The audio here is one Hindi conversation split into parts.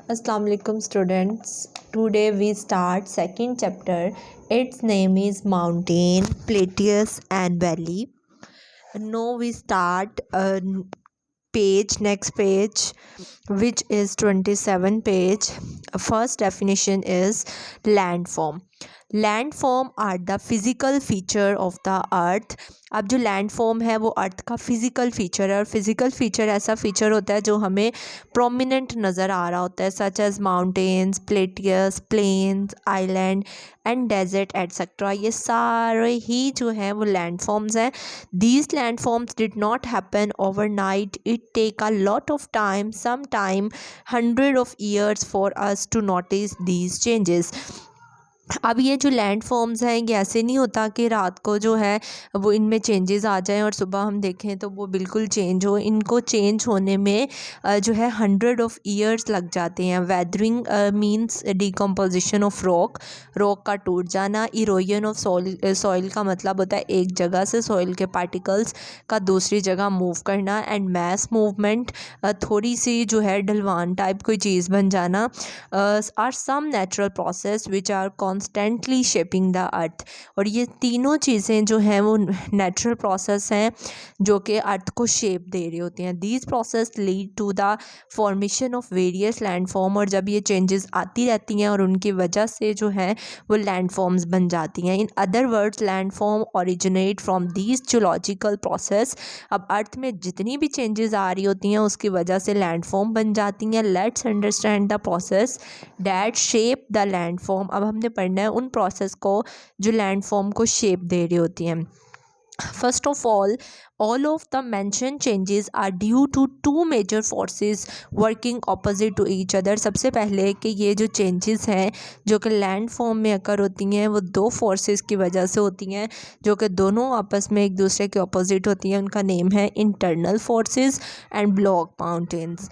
Assalamu alaikum students. Today we start second chapter. Its name is Mountain, Plateaus and Valley. Now we start next page, which is 27 page. First definition is landform. Landform are the physical feature of the earth. अब जो लैंडफॉर्म है वो अर्थ का फिज़िकल फीचर है, और फिज़िकल फीचर ऐसा फीचर होता है जो हमें प्रोमिनेंट नज़र आ रहा होता है, such as mountains, plateaus, plains, island and desert etcetera. ये सारे ही जो हैं वो लैंडफॉर्म्स हैं। These landforms did not happen overnight, it take a lot of time, some time 100 of years for us to notice these changes। अब ये जो लैंड फॉर्म्स हैं ये ऐसे नहीं होता कि रात को जो है वो इनमें चेंजेस आ जाएं और सुबह हम देखें तो वो बिल्कुल चेंज हो। इनको चेंज होने में जो है 100 of years लग जाते हैं। Weathering means decomposition of rock का टूट जाना। इरोजन ऑफ सॉइल का मतलब होता है एक जगह से सॉइल के पार्टिकल्स का दूसरी जगह मूव करना। एंड मैस मूवमेंट, थोड़ी सी जो है ढलवान टाइप कोई चीज़ बन जाना। Are some natural process which are constantly shaping the earth. और ये तीनों चीज़ें जो हैं वो नेचुरल प्रोसेस हैं जो कि अर्थ को शेप दे रही होती हैं। These process lead to the formation of various landform. और जब ये चेंजेस आती रहती हैं और उनकी वजह से जो है वो लैंडफॉर्म्स बन जाती हैं। In other words landform originate from these geological process. अब अर्थ में जितनी भी चेंजेस आ रही होती हैं उसकी वजह से लैंडफॉर्म बन जाती हैं। Let's understand the process that shape the landform. अब हमने पढ़ना है उन प्रोसेस को जो लैंडफॉर्म को शेप दे रही होती हैं। First of all of the mentioned changes are due to two major forces working opposite to each other। सबसे पहले कि ये जो चेंजेस हैं जो कि लैंड फॉर्म में अकर होती हैं वो दो फोर्सेस की वजह से होती हैं जो कि दोनों आपस में एक दूसरे के ऑपोजिट होती हैं। उनका नेम है internal forces and block mountains.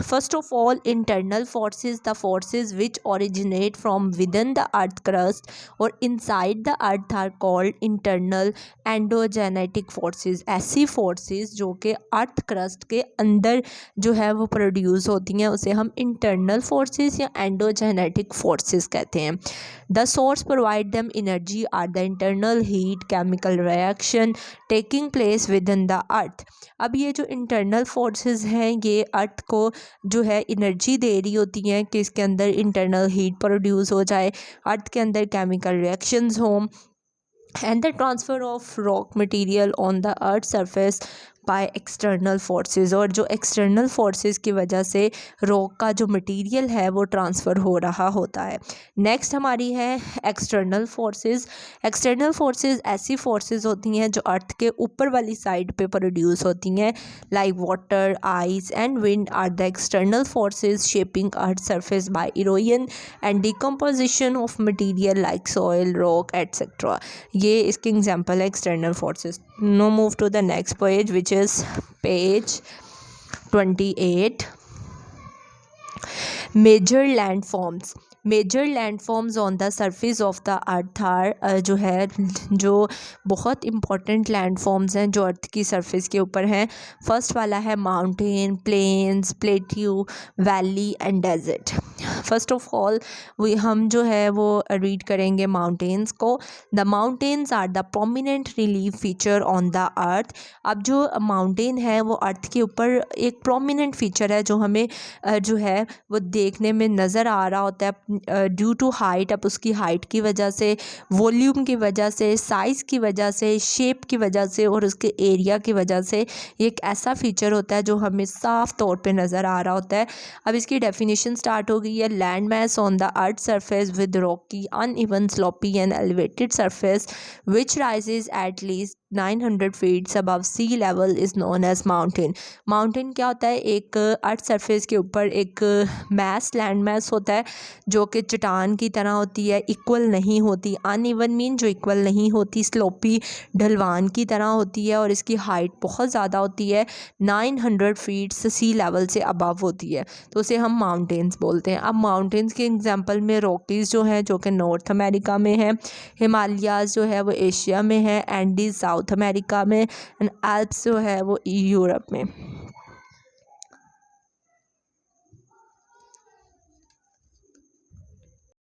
First of all, internal forces, the forces which originate from within the earth crust or inside the earth are called internal endogenetic forces। ऐसी forces जो कि अर्थ क्रस्ट के अंदर जो है वो प्रोड्यूस होती हैं उसे हम इंटरनल forces या एंडोजेनेटिक forces कहते हैं। The source provide them energy are the internal heat chemical reaction taking place within the earth। अब ये जो इंटरनल फोर्सेस हैं ये अर्थ को जो है एनर्जी दे रही होती हैं कि इसके अंदर इंटरनल हीट प्रोड्यूस हो जाए, अर्थ के अंदर केमिकल रिएक्शंस हों, and the transfer of rock material on the earth surface by external forces. और जो एक्सटर्नल फोर्सेस की वजह से रॉक का जो मटेरियल है वो ट्रांसफ़र हो रहा होता है। नेक्स्ट हमारी है एक्सटर्नल फोर्सेस। एक्सटर्नल फोर्सेस ऐसी फोर्सेस होती हैं जो अर्थ के ऊपर वाली साइड पे प्रोड्यूस होती हैं, like water, ice and wind are the external forces shaping earth surface by erosion and decomposition of material like soil, rock etcetera. ये इसके एग्जाम्पल है external forces. Now move to the next page which is page 28। Major landforms. Major landforms on the surface of the earth are जो है जो बहुत इंपॉर्टेंट लैंडफॉर्म्स हैं जो अर्थ की सरफेस के ऊपर हैं। फर्स्ट वाला है mountain, plains, plateau, valley and desert. First of all हम जो है वो रीड करेंगे माउंटेन्स को। The mountains are the prominent relief feature on the earth. अब जो माउंटेन है वो अर्थ के ऊपर एक प्रोमिनेंट फीचर है जो हमें जो है वो देखने में नज़र आ रहा होता है ड्यू टू हाइट। अब उसकी हाइट की वजह से, वॉल्यूम की वजह से, साइज़ की वजह से, शेप की वजह से और उसके एरिया की वजह से ये एक ऐसा फीचर होता है जो हमें साफ तौर पे नज़र आ रहा होता है। अब इसकी डेफिनेशन स्टार्ट हो गई है। Land mass on the earth surface with rocky uneven slopy and elevated surface which rises at least 900 feet above sea level is known as mountain. Mountain क्या होता है? एक अर्थ सरफेस के ऊपर एक मैस, लैंड मैस होता है जो कि चट्टान की तरह होती है, इक्वल नहीं होती। अनइवन मीन जो इक्वल नहीं होती, स्लोपी ढलवान की तरह होती है और इसकी हाइट बहुत ज़्यादा होती है, 900 फीट सी लेवल से अबव होती है, तो उसे हम माउंटेन्स बोलते हैं। अब माउंटेन्स के एग्जांपल में रॉकीज़ जो हैं जो कि नॉर्थ अमेरिका में है, हिमालयाज़ जो है वो एशिया में है, एंडीज़ साउथ अमेरिका में, एंड एल्प्स जो है वो यूरोप में।